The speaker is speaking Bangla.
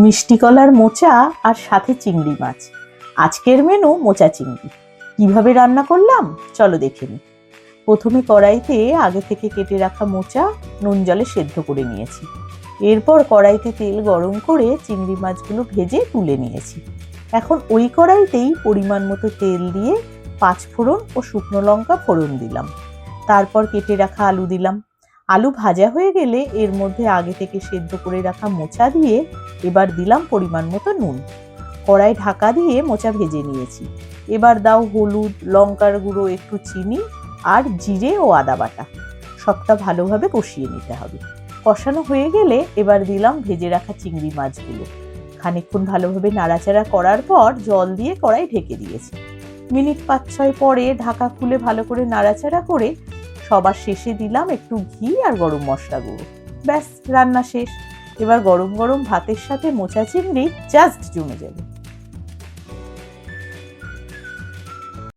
মিষ্টি কলার মোচা আর সাথে চিংড়ি মাছ। আজকের মেনু মোচা চিংড়ি। কিভাবে রান্না করলাম চলো দেখে নিই। প্রথমে কড়াইতে আগে থেকে কেটে রাখা মোচা নুন জলে সেদ্ধ করে নিয়েছি। এরপর কড়াইতে তেল গরম করে চিংড়ি মাছগুলো ভেজে তুলে নিয়েছি। এখন ওই কড়াইতেই পরিমাণ মতো তেল দিয়ে 5 ফোড়ন ও শুকনো লঙ্কা ফোড়ন দিলাম। তারপর কেটে রাখা আলু দিলাম। আলু ভাজা হয়ে গেলে এর মধ্যে আগে থেকে সেদ্ধ করে রাখা মোচা দিয়ে এবার দিলাম পরিমাণ মতো নুন। কড়াই ঢাকা দিয়ে মোচা ভেজে নিয়েছি। এবার দাও হলুদ, লঙ্কার গুঁড়ো, একটু চিনি আর জিরে ও আদা বাটা। সবটা ভালোভাবে কষিয়ে নিতে হবে। কষানো হয়ে গেলে এবার দিলাম ভেজে রাখা চিংড়ি মাছগুলো। খানিকক্ষণ ভালোভাবে নাড়াচাড়া করার পর জল দিয়ে কড়াই ঢেকে দিয়েছি। মিনিট 5-6 পরে ঢাকা খুলে ভালো করে নাড়াচাড়া করে সবার শেষে দিলাম একটু ঘি আর গরম মশলা গুঁড়ো। ব্যাস, রান্না শেষ। এবার গরম গরম ভাতের সাথে মোচা চিংড়ি জাস্ট জমে যাবে।